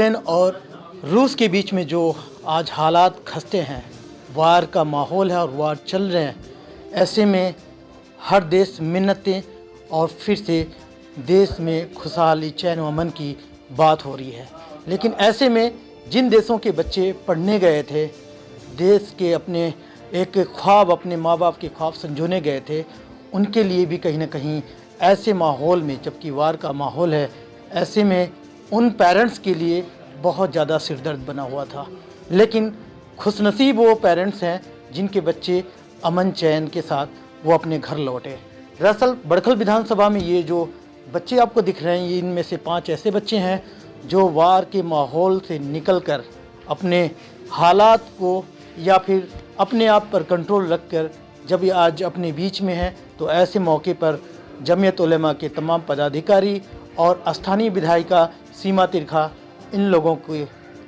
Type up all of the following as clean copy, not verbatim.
Ukraine और रूस के बीच में जो आज हालात खस्ते हैं, वार का माहौल है और वार चल रहे हैं, ऐसे में हर देश मिन्नतें और फिर से देश में खुशहाली चैन व अमन की बात हो रही है। लेकिन ऐसे में जिन देशों के बच्चे पढ़ने गए थे, देश के अपने एक ख्वाब, अपने माँ बाप के ख्वाब संजोने गए थे, उनके लिए भी कहीं ना कहीं ऐसे माहौल में, जबकि वार का माहौल है, ऐसे में उन पेरेंट्स के लिए बहुत ज़्यादा सिरदर्द बना हुआ था। लेकिन खुशनसीब वो पेरेंट्स हैं जिनके बच्चे अमन चैन के साथ वो अपने घर लौटे। दरअसल बड़खल विधानसभा में ये जो बच्चे आपको दिख रहे हैं, ये इनमें से 5 ऐसे बच्चे हैं जो वार के माहौल से निकलकर अपने हालात को या फिर अपने आप पर कंट्रोल रखकर जब ये आज अपने बीच में हैं, तो ऐसे मौके पर जमीयत उलेमा के तमाम पदाधिकारी और स्थानीय विधायिका सीमा तिरखा इन लोगों के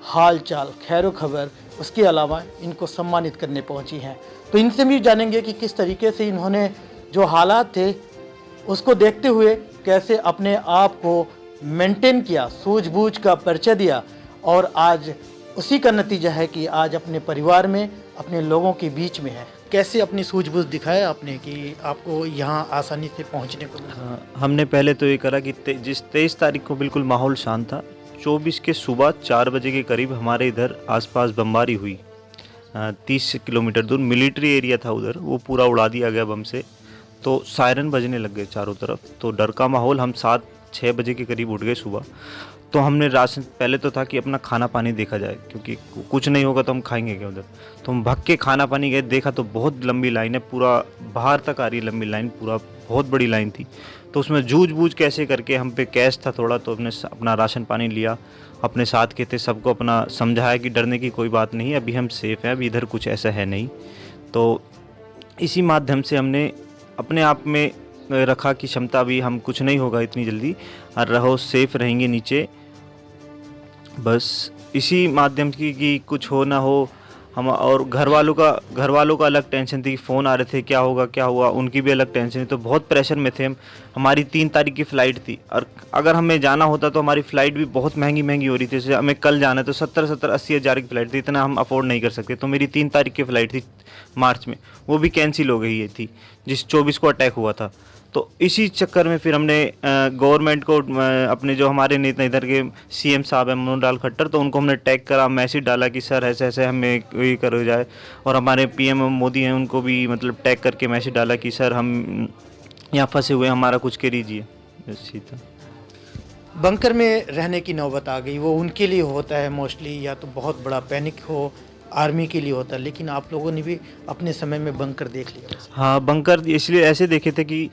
हाल चाल, खैर खबर, उसके अलावा इनको सम्मानित करने पहुंची हैं। तो इनसे भी जानेंगे कि किस तरीके से इन्होंने जो हालात थे उसको देखते हुए कैसे अपने आप को मेंटेन किया, सूझबूझ का परिचय दिया, और आज उसी का नतीजा है कि आज अपने परिवार में, अपने लोगों के बीच में है। कैसे अपनी सूझबूझ दिखाया आपने कि आपको यहाँ आसानी से पहुँचने को मिला? हमने पहले तो ये करा कि जिस 23 तारीख को बिल्कुल माहौल शांत था, 24 के सुबह 4 बजे के करीब हमारे इधर आसपास बमबारी हुई। 30 किलोमीटर दूर मिलिट्री एरिया था उधर, वो पूरा उड़ा दिया गया बम से। तो सायरन बजने लग गए चारों तरफ, तो डर का माहौल। हम 7-6 बजे के करीब उठ गए सुबह। तो हमने राशन, पहले तो था कि अपना खाना पानी देखा जाए, क्योंकि कुछ नहीं होगा तो हम खाएंगे क्या उधर। तो हम भाग के खाना पानी गए, देखा तो बहुत लंबी लाइन है, पूरा बाहर तक आ रही लंबी लाइन, पूरा बहुत बड़ी लाइन थी। तो उसमें जूझ बूझ कैसे करके, हम पे कैश था थोड़ा, तो हमने अपना राशन पानी लिया, अपने साथ के थे सबको अपना समझाया कि डरने की कोई बात नहीं है, अभी हम सेफ़ हैं, अभी इधर कुछ ऐसा है नहीं। तो इसी माध्यम से हमने अपने आप में रखा कि क्षमता, भी हम कुछ नहीं होगा इतनी जल्दी, और रहो सेफ रहेंगे नीचे। बस इसी माध्यम की कि कुछ हो ना हो हम, और घर वालों का अलग टेंशन थी, फ़ोन आ रहे थे क्या होगा क्या हुआ, उनकी भी अलग टेंशन थी। तो बहुत प्रेशर में थे हम। हमारी 3 तारीख की फ़्लाइट थी, और अगर हमें जाना होता तो हमारी फ़्लाइट भी बहुत महंगी हो रही थी। जैसे हमें कल जाना है तो 70-80 हज़ार की फ़्लाइट थी, इतना हम अफोर्ड नहीं कर सकते। तो मेरी 3 तारीख की फ़्लाइट थी मार्च में, वो भी कैंसिल हो गई थी, जिस 24 को अटैक हुआ था। तो इसी चक्कर में फिर हमने गवर्नमेंट को, अपने जो हमारे नेता इधर के सीएम साहब हैं मनोहर लाल खट्टर, तो उनको हमने टैग करा, मैसेज डाला कि सर ऐसे ऐसे हमें ये करो जाए। और हमारे पीएम मोदी हैं, उनको भी मतलब टैग करके मैसेज डाला कि सर हम यहाँ फंसे हुए, हमारा कुछ करीजिए। बस ये था। बंकर में रहने की नौबत आ गई, वो उनके लिए होता है मोस्टली, या तो बहुत बड़ा पैनिक हो, आर्मी के लिए होता है, लेकिन आप लोगों ने भी अपने समय में बंकर देख लिया। हाँ, बंकर इसलिए ऐसे देखे थे कि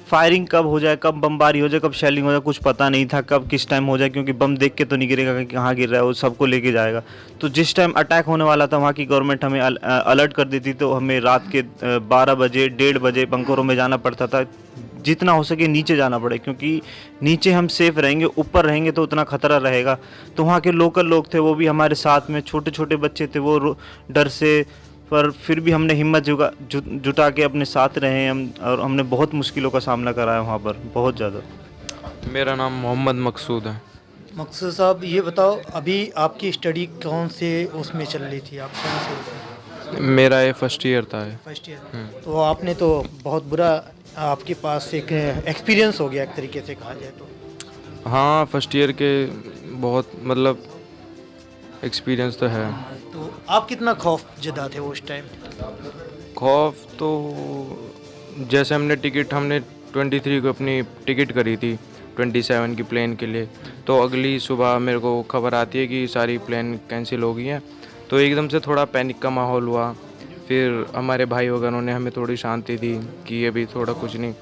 फायरिंग कब हो जाए, कब बमबारी हो जाए, कब शेलिंग हो जाए, कुछ पता नहीं था कब किस टाइम हो जाए, क्योंकि बम देख के तो नहीं गिरेगा कि कहाँ गिर रहा है, वो सबको लेके जाएगा। तो जिस टाइम अटैक होने वाला था, वहाँ की गवर्नमेंट हमें अलर्ट कर देती, तो हमें रात के 12 बजे 1:30 बजे बंकरों में जाना पड़ता था। जितना हो सके नीचे जाना पड़े, क्योंकि नीचे हम सेफ रहेंगे, ऊपर रहेंगे तो उतना खतरा रहेगा। तो वहाँ के लोकल लोग थे, वो भी हमारे साथ में, छोटे छोटे बच्चे थे, वो डर से, पर फिर भी हमने हिम्मत जुटा के अपने साथ रहे हम, और हमने बहुत मुश्किलों का सामना करा है वहाँ पर, बहुत ज़्यादा। मेरा नाम मोहम्मद मकसूद है। मकसूद साहब, ये बताओ अभी आपकी स्टडी कौन से उसमें चल रही थी, आप कौन से? मेरा ये फर्स्ट ईयर था। First year. तो आपने तो बहुत बुरा, आपके पास एक एक्सपीरियंस हो गया एक तरीके से कहा जाए तो। हाँ, फर्स्ट ईयर के बहुत मतलब एक्सपीरियंस तो है। तो आप कितना खौफ ज़दा थे उस टाइम? खौफ तो जैसे हमने 23 को अपनी टिकट करी थी 27 की प्लेन के लिए, तो अगली सुबह मेरे को खबर आती है कि सारी प्लेन कैंसिल हो गई हैं। तो एकदम से थोड़ा पैनिक का माहौल हुआ। फिर हमारे भाई वगैरह ने हमें थोड़ी शांति दी कि अभी थोड़ा कुछ नहीं।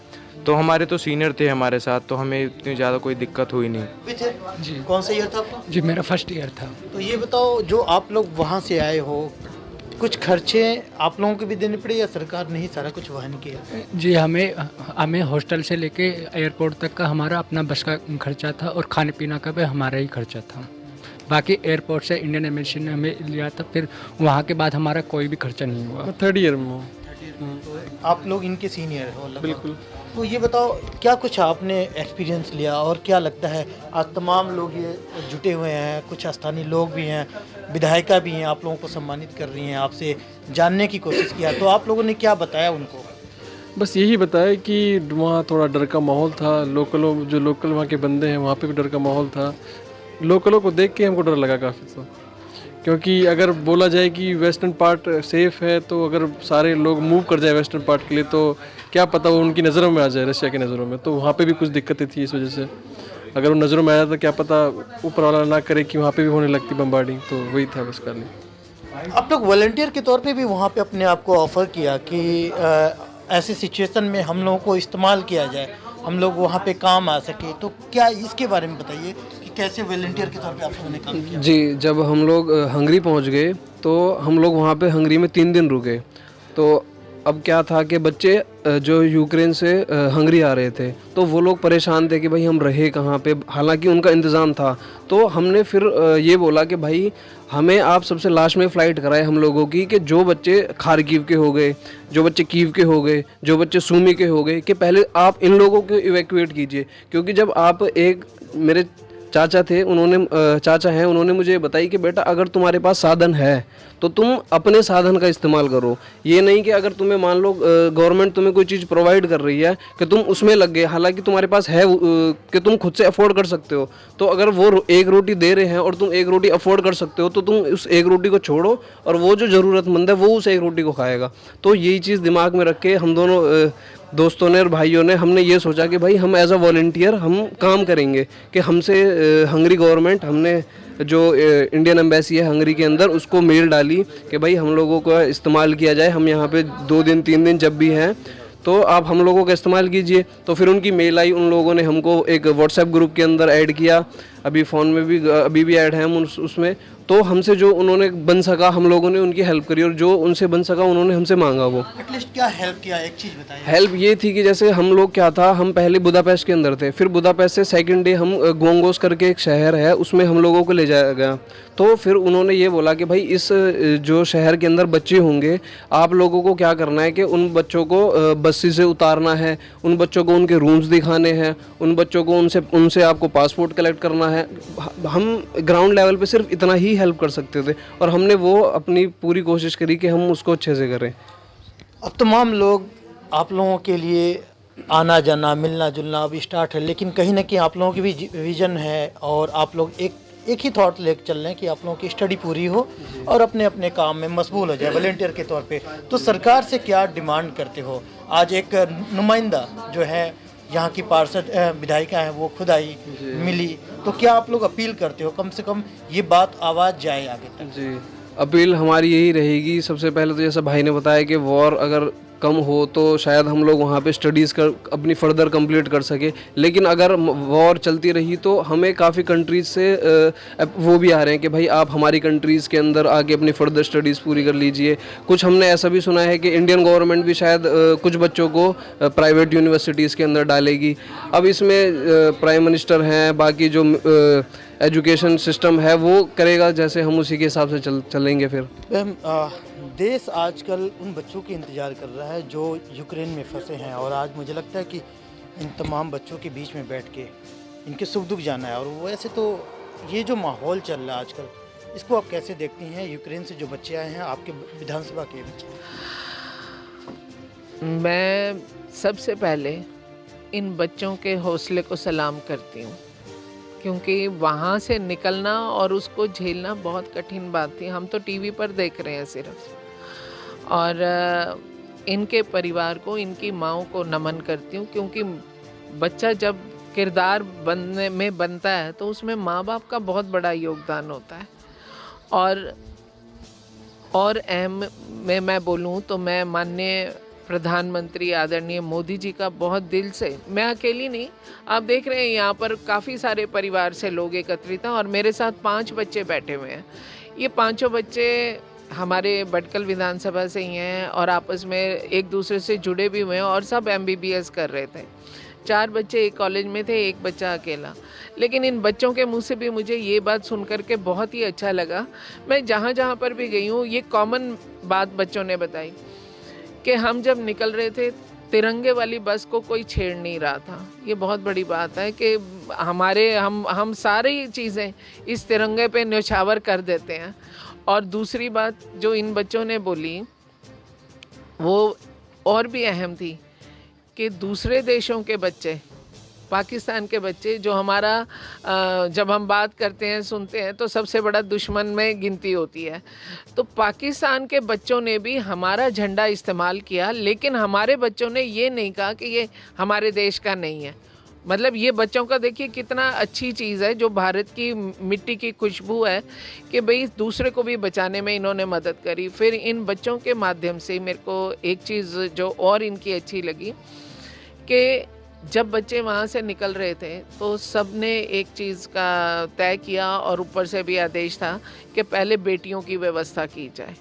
तो हमारे तो सीनियर थे हमारे साथ, तो हमें इतनी ज़्यादा कोई दिक्कत हुई नहीं। जी, कौन सा ईयर था आपका? जी, मेरा फर्स्ट ईयर था। तो ये बताओ, जो आप लोग वहाँ से आए हो, कुछ खर्चे आप लोगों को भी देने पड़े या सरकार ने ही सारा कुछ वहन किया? जी, हमें हॉस्टल से लेके एयरपोर्ट तक का हमारा अपना बस का खर्चा था, और खाने पीना का भी हमारा ही खर्चा था। बाकी एयरपोर्ट से इंडियन एम्बेसी ने हमें लिया था, फिर वहाँ के बाद हमारा कोई भी खर्चा नहीं हुआ। थर्ड ईयर में। तो आप लोग इनके सीनियर हो लगभग। बिल्कुल। तो ये बताओ क्या कुछ आपने एक्सपीरियंस लिया और क्या लगता है आज तमाम लोग ये जुटे हुए हैं, कुछ स्थानीय लोग भी हैं, विधायिका भी हैं, आप लोगों को सम्मानित कर रही हैं, आपसे जानने की कोशिश किया, तो आप लोगों ने क्या बताया उनको? बस यही बताया कि वहाँ थोड़ा डर का माहौल था, लोकल वहाँ के बंदे हैं वहाँ पे भी डर का माहौल था। लोकलों को देख के हमको डर लगा काफ़ी, तो क्योंकि अगर बोला जाए कि वेस्टर्न पार्ट सेफ़ है, तो अगर सारे लोग मूव कर जाए वेस्टर्न पार्ट के लिए तो क्या पता वो उनकी नज़रों में आ जाए, रशिया की नज़रों में। तो वहाँ पे भी कुछ दिक्कतें थी इस वजह से, अगर वो नज़रों में आया तो क्या पता ऊपर वाला ना करे कि वहाँ पे भी होने लगती बम्बार्डिंग। तो वही था बस खाली। आप लोग वॉलंटियर के तौर पे भी वहाँ पे अपने आप को ऑफ़र किया कि ऐसी सिचुएशन में हम लोगों को इस्तेमाल किया जाए, हम लोग वहाँ पे काम आ सके, तो क्या इसके बारे में बताइए कि कैसे वॉलंटियर के तौर पे आप लोगों ने काम किया? जी, जब हम लोग हंगरी पहुंच गए तो हम लोग वहाँ पे हंगरी में 3 दिन रुके। तो अब क्या था कि बच्चे जो यूक्रेन से हंगरी आ रहे थे तो वो लोग परेशान थे कि भाई हम रहे कहाँ पे, हालांकि उनका इंतज़ाम था। तो हमने फिर ये बोला कि भाई हमें आप सबसे लास्ट में फ़्लाइट कराए हम लोगों की, कि जो बच्चे खारकीव के हो गए, जो बच्चे कीव के हो गए, जो बच्चे सूमी के हो गए, कि पहले आप इन लोगों को इवैक्यूएट कीजिए। क्योंकि जब आप मेरे चाचा थे, उन्होंने मुझे बताई कि बेटा अगर तुम्हारे पास साधन है तो तुम अपने साधन का इस्तेमाल करो। ये नहीं कि अगर तुम्हें मान लो गवर्नमेंट तुम्हें कोई चीज़ प्रोवाइड कर रही है कि तुम उसमें लग गए, हालांकि तुम्हारे पास है कि तुम खुद से अफोर्ड कर सकते हो। तो अगर वो एक रोटी दे रहे हैं और तुम एक रोटी अफोर्ड कर सकते हो तो तुम उस एक रोटी को छोड़ो और वो जो ज़रूरतमंद है वो उस एक रोटी को खाएगा। तो यही चीज़ दिमाग में रख के हम दोनों दोस्तों ने और भाइयों ने हमने ये सोचा कि भाई हम एज अ वॉलंटियर हम काम करेंगे, कि हमसे हंगरी गवर्नमेंट, हमने जो इंडियन एम्बेसी है हंगरी के अंदर उसको मेल डाली कि भाई हम लोगों को इस्तेमाल किया जाए, हम यहाँ पे 2 दिन 3 दिन जब भी हैं तो आप हम लोगों का इस्तेमाल कीजिए। तो फिर उनकी मेल आई, उन लोगों ने हमको एक व्हाट्सएप ग्रुप के अंदर ऐड किया, अभी फ़ोन में भी अभी भी ऐड है हम उसमें। तो हमसे जो उन्होंने बन सका हम लोगों ने उनकी हेल्प करी, और जो उनसे बन सका उन्होंने हमसे मांगा। वो एटलीस्ट क्या हेल्प किया, एक चीज़ बताइए। हेल्प ये थी कि जैसे हम लोग क्या था, हम पहले बुदापेस्ट के अंदर थे, फिर बुदापेस्ट से सेकंड डे हम गोंगोस करके एक शहर है उसमें हम लोगों को ले जाया गया। तो फिर उन्होंने ये बोला कि भाई इस जो शहर के अंदर बच्चे होंगे, आप लोगों को क्या करना है कि उन बच्चों को बस्सी से उतारना है, उन बच्चों को उनके रूम्स दिखाने हैं, उन बच्चों को उनसे आपको पासपोर्ट कलेक्ट करना है। हम ग्राउंड लेवल पे सिर्फ इतना ही हेल्प कर सकते थे और हमने वो अपनी पूरी कोशिश करी कि हम उसको अच्छे से करें। अब तमाम लोग आप लोगों के लिए आना जाना मिलना जुलना अब स्टार्ट है, लेकिन कहीं ना कहीं आप लोगों की भी विज़न है और आप लोग एक ही थॉट लेकर चल रहे हैं कि आप लोगों की स्टडी पूरी हो और अपने अपने काम में मशगूल हो जाए वॉलंटियर के तौर पे। तो सरकार से क्या डिमांड करते हो? आज एक नुमाइंदा जो है यहाँ की पार्षद विधायिका हैं वो खुद आई मिली, तो क्या आप लोग अपील करते हो कम से कम ये बात आवाज़ जाए आगे तक? जी, अपील हमारी यही रहेगी। सबसे पहले तो जैसा भाई ने बताया कि वॉर अगर कम हो तो शायद हम लोग वहाँ पे स्टडीज़ कर अपनी फर्दर कंप्लीट कर सके, लेकिन अगर वॉर चलती रही तो हमें काफ़ी कंट्रीज़ से वो भी आ रहे हैं कि भाई आप हमारी कंट्रीज़ के अंदर आके अपनी फर्दर स्टडीज़ पूरी कर लीजिए। कुछ हमने ऐसा भी सुना है कि इंडियन गवर्नमेंट भी शायद कुछ बच्चों को प्राइवेट यूनिवर्सिटीज़ के अंदर डालेगी। अब इसमें प्राइम मिनिस्टर हैं, बाकी जो एजुकेशन सिस्टम है वो करेगा, जैसे हम उसी के हिसाब से चलेंगे। फिर देश आजकल उन बच्चों के इंतज़ार कर रहा है जो यूक्रेन में फंसे हैं, और आज मुझे लगता है कि इन तमाम बच्चों के बीच में बैठ के इनके सुख दुख जाना है। और वैसे तो ये जो माहौल चल रहा है आजकल, इसको आप कैसे देखती हैं? यूक्रेन से जो बच्चे आए हैं आपके विधानसभा के बच्चे। मैं सबसे पहले इन बच्चों के हौसले को सलाम करती हूँ, क्योंकि वहाँ से निकलना और उसको झेलना बहुत कठिन बात थी। हम तो टीवी पर देख रहे हैं सिर्फ, और इनके परिवार को, इनकी माँओं को नमन करती हूँ, क्योंकि बच्चा जब किरदार बनने में बनता है तो उसमें माँ बाप का बहुत बड़ा योगदान होता है। और अहम में मैं बोलूँ तो मैं माननीय प्रधानमंत्री आदरणीय मोदी जी का बहुत दिल से, मैं अकेली नहीं, आप देख रहे हैं यहाँ पर काफ़ी सारे परिवार से लोग एकत्रित हैं और मेरे साथ 5 बच्चे बैठे हुए हैं। ये 5 बच्चे हमारे भटकल विधानसभा से ही हैं और आपस में एक दूसरे से जुड़े भी हुए हैं और सब MBBS कर रहे थे। 4 बच्चे एक कॉलेज में थे, एक बच्चा अकेला। लेकिन इन बच्चों के मुंह से भी मुझे ये बात सुन कर के बहुत ही अच्छा लगा। मैं जहाँ जहाँ पर भी गई हूँ ये कॉमन बात बच्चों ने बताई कि हम जब निकल रहे थे तिरंगे वाली बस को कोई छेड़ नहीं रहा था। ये बहुत बड़ी बात है कि हम सारी चीज़ें इस तिरंगे पे न्यौछावर कर देते हैं। और दूसरी बात जो इन बच्चों ने बोली वो और भी अहम थी कि दूसरे देशों के बच्चे, पाकिस्तान के बच्चे जो हमारा जब हम बात करते हैं सुनते हैं तो सबसे बड़ा दुश्मन में गिनती होती है, तो पाकिस्तान के बच्चों ने भी हमारा झंडा इस्तेमाल किया, लेकिन हमारे बच्चों ने ये नहीं कहा कि ये हमारे देश का नहीं है। मतलब ये बच्चों का देखिए कितना अच्छी चीज़ है, जो भारत की मिट्टी की खुशबू है कि भाई दूसरे को भी बचाने में इन्होंने मदद करी। फिर इन बच्चों के माध्यम से मेरे को एक चीज़ जो और इनकी अच्छी लगी कि जब बच्चे वहाँ से निकल रहे थे तो सब ने एक चीज़ का तय किया और ऊपर से भी आदेश था कि पहले बेटियों की व्यवस्था की जाए।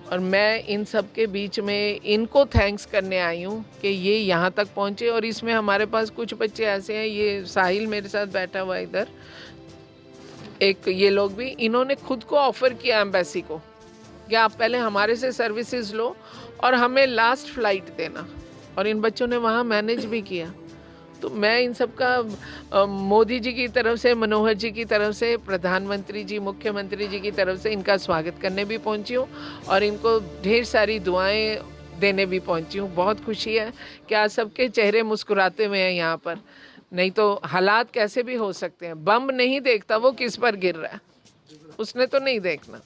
और मैं इन सब के बीच में इनको थैंक्स करने आई हूँ कि ये यहाँ तक पहुँचे। और इसमें हमारे पास कुछ बच्चे ऐसे हैं, ये साहिल मेरे साथ बैठा हुआ है इधर, एक ये लोग भी, इन्होंने खुद को ऑफ़र किया एम्बेसी को कि आप पहले हमारे से सर्विसेज लो और हमें लास्ट फ्लाइट देना, और इन बच्चों ने वहाँ मैनेज भी किया। तो मैं इन सब का मोदी जी की तरफ से, मनोहर जी की तरफ से, प्रधानमंत्री जी, मुख्यमंत्री जी की तरफ से इनका स्वागत करने भी पहुंची हूँ और इनको ढेर सारी दुआएं देने भी पहुंची हूँ। बहुत खुशी है कि आज सबके चेहरे मुस्कुराते हुए हैं यहाँ पर, नहीं तो हालात कैसे भी हो सकते हैं। बम नहीं देखता वो किस पर गिर रहा है, उसने तो नहीं देखना।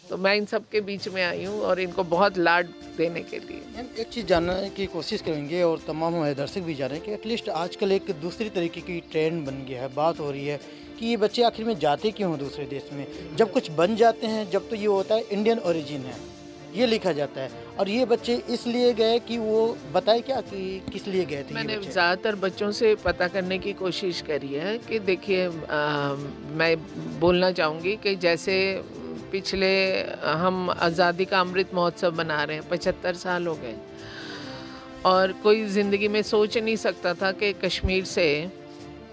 तो मैं इन सब के बीच में आई हूँ और इनको बहुत लाड देने के लिए। हम एक चीज़ जानने की कोशिश करेंगे और तमाम हमारे दर्शक भी जान रहे हैं कि एटलीस्ट आजकल एक दूसरी तरीके की ट्रेंड बन गया है, बात हो रही है कि ये बच्चे आखिर में जाते क्यों हैं दूसरे देश में। जब कुछ बन जाते हैं जब तो ये होता है इंडियन ओरिजिन है, ये लिखा जाता है, और ये बच्चे इसलिए गए कि वो बताए क्या कि किस लिए गए थे। मैंने ज़्यादातर बच्चों से पता करने की कोशिश करी है कि देखिए मैं बोलना चाहूँगी कि जैसे पिछले हम आज़ादी का अमृत महोत्सव मना रहे हैं, 75 साल हो गए, और कोई ज़िंदगी में सोच नहीं सकता था कि कश्मीर से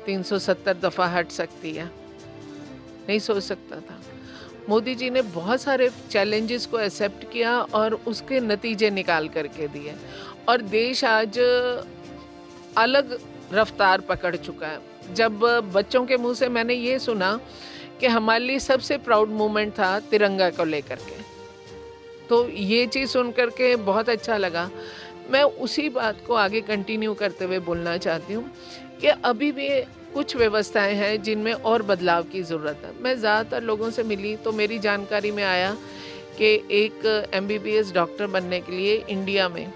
370 दफ़ा हट सकती है, नहीं सोच सकता था। मोदी जी ने बहुत सारे चैलेंजेस को एक्सेप्ट किया और उसके नतीजे निकाल करके दिए, और देश आज अलग रफ्तार पकड़ चुका है। जब बच्चों के मुंह से मैंने ये सुना कि हमारे लिए सबसे प्राउड मोमेंट था तिरंगा को लेकर के, तो ये चीज़ सुन करके बहुत अच्छा लगा। मैं उसी बात को आगे कंटिन्यू करते हुए बोलना चाहती हूँ कि अभी भी कुछ व्यवस्थाएं हैं जिनमें और बदलाव की ज़रूरत है। मैं ज़्यादातर लोगों से मिली तो मेरी जानकारी में आया कि एक MBBS डॉक्टर बनने के लिए इंडिया में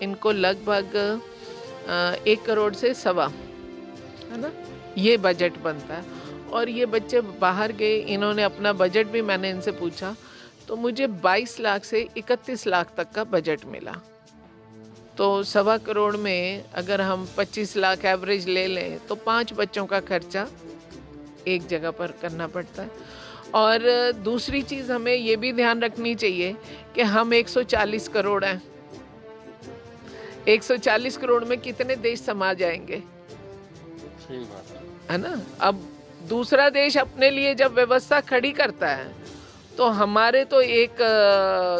इनको लगभग 1 करोड़ से सवा, है ना, ये बजट बनता है। और ये बच्चे बाहर गए, इन्होंने अपना बजट भी, मैंने इनसे पूछा तो मुझे 22 लाख से 31 लाख तक का बजट मिला। तो 1.25 करोड़ में अगर हम 25 लाख एवरेज ले लें तो 5 बच्चों का खर्चा एक जगह पर करना पड़ता है। और दूसरी चीज़ हमें ये भी ध्यान रखनी चाहिए कि हम 140 करोड़ हैं, 140 करोड़ में कितने देश समा जाएंगे, सही बात है ना। अब दूसरा देश अपने लिए जब व्यवस्था खड़ी करता है तो हमारे तो एक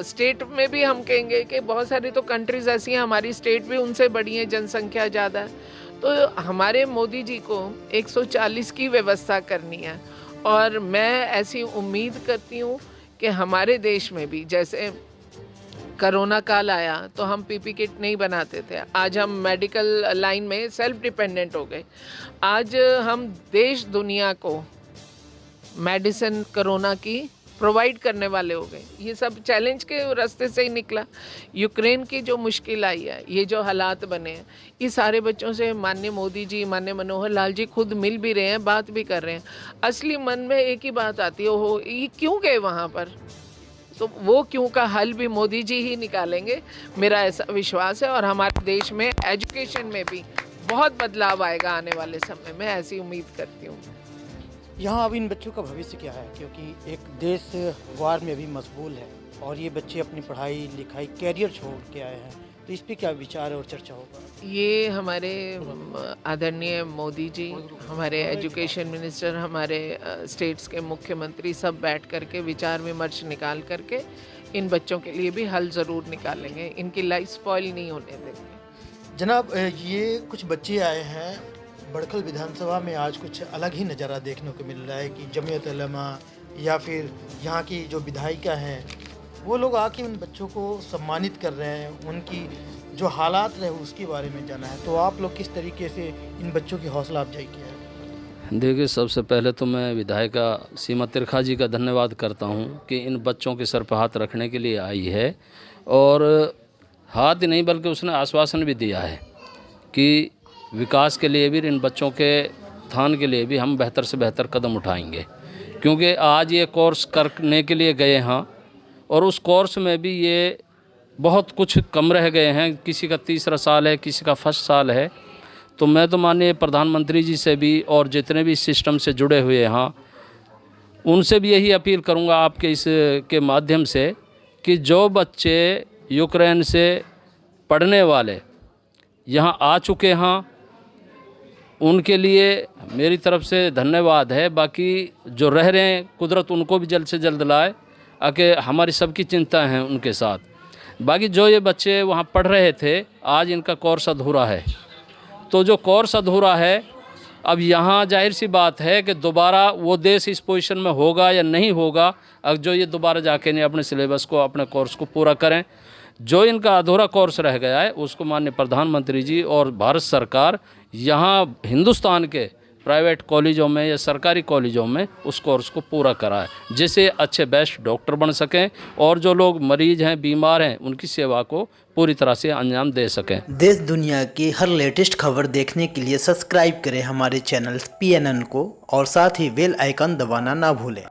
स्टेट में भी हम कहेंगे कि बहुत सारी तो कंट्रीज़ ऐसी हैं, हमारी स्टेट भी उनसे बड़ी है, जनसंख्या ज़्यादा है, तो हमारे मोदी जी को 140 की व्यवस्था करनी है। और मैं ऐसी उम्मीद करती हूँ कि हमारे देश में भी, जैसे कोरोना काल आया तो हम PP किट नहीं बनाते थे, आज हम मेडिकल लाइन में सेल्फ डिपेंडेंट हो गए। आज हम देश दुनिया को मेडिसिन कोरोना की प्रोवाइड करने वाले हो गए। ये सब चैलेंज के रास्ते से ही निकला। यूक्रेन की जो मुश्किल आई है, ये जो हालात बने हैं, ये सारे बच्चों से माननीय मोदी जी, माननीय मनोहर लाल जी खुद मिल भी रहे हैं, बात भी कर रहे हैं। असली मन में एक ही बात आती है, हो ये क्यों गए वहाँ पर, तो वो क्यों का हल भी मोदी जी ही निकालेंगे, मेरा ऐसा विश्वास है। और हमारे देश में एजुकेशन में भी बहुत बदलाव आएगा आने वाले समय में, ऐसी उम्मीद करती हूँ। यहाँ अब इन बच्चों का भविष्य क्या है, क्योंकि एक देश वार में भी मशगूल है और ये बच्चे अपनी पढ़ाई लिखाई कैरियर छोड़ के आए हैं, तो इस पे क्या विचार और चर्चा होगा। ये हमारे आदरणीय मोदी जी, हमारे एजुकेशन मिनिस्टर, हमारे स्टेट्स के मुख्यमंत्री सब बैठ करके विचार विमर्श निकाल करके इन बच्चों के लिए भी हल ज़रूर निकालेंगे, इनकी लाइफ स्पॉइल नहीं होने देंगे। जनाब, ये कुछ बच्चे आए हैं बड़खल विधानसभा में, आज कुछ अलग ही नज़ारा देखने को मिल रहा है कि जमीयत उलमा या फिर यहाँ की जो विधायिका हैं वो लोग आके उन बच्चों को सम्मानित कर रहे हैं, उनकी जो हालात रहे उसके बारे में जाना है। तो आप लोग किस तरीके से इन बच्चों की हौसला अफजाई किया है? देखिए, सबसे पहले तो मैं विधायिका सीमा तिरखा जी का धन्यवाद करता हूं कि इन बच्चों के सर पर हाथ रखने के लिए आई है, और हाथ ही नहीं बल्कि उसने आश्वासन भी दिया है कि विकास के लिए भी, इन बच्चों के उत्थान के लिए भी हम बेहतर से बेहतर कदम उठाएंगे। क्योंकि आज ये कोर्स करने के लिए गए हैं और उस कोर्स में भी ये बहुत कुछ कम रह गए हैं, किसी का तीसरा साल है, किसी का फर्स्ट साल है। तो मैं तो माननीय प्रधानमंत्री जी से भी और जितने भी सिस्टम से जुड़े हुए हैं उनसे भी यही अपील करूंगा आपके इस के माध्यम से कि जो बच्चे यूक्रेन से पढ़ने वाले यहाँ आ चुके हैं उनके लिए मेरी तरफ से धन्यवाद है। बाकी जो रह रहे हैं, कुदरत उनको भी जल्द से जल्द लाए, आके हमारी सबकी चिंता है उनके साथ। बाकी जो ये बच्चे वहाँ पढ़ रहे थे, आज इनका कोर्स अधूरा है। तो जो कोर्स अधूरा है, अब यहाँ जाहिर सी बात है कि दोबारा वो देश इस पोजीशन में होगा या नहीं होगा, अब जो ये दोबारा जाके नहीं अपने सिलेबस को, अपने कोर्स को पूरा करें। जो इनका अधूरा कोर्स रह गया है उसको माननीय प्रधानमंत्री जी और भारत सरकार यहाँ हिंदुस्तान के प्राइवेट कॉलेजों में या सरकारी कॉलेजों में उस कोर्स को पूरा कराए, जिससे अच्छे बेस्ट डॉक्टर बन सकें और जो लोग मरीज हैं, बीमार हैं, उनकी सेवा को पूरी तरह से अंजाम दे सकें। देश दुनिया की हर लेटेस्ट खबर देखने के लिए सब्सक्राइब करें हमारे चैनल PNN को और साथ ही बेल आइकन दबाना ना भूलें।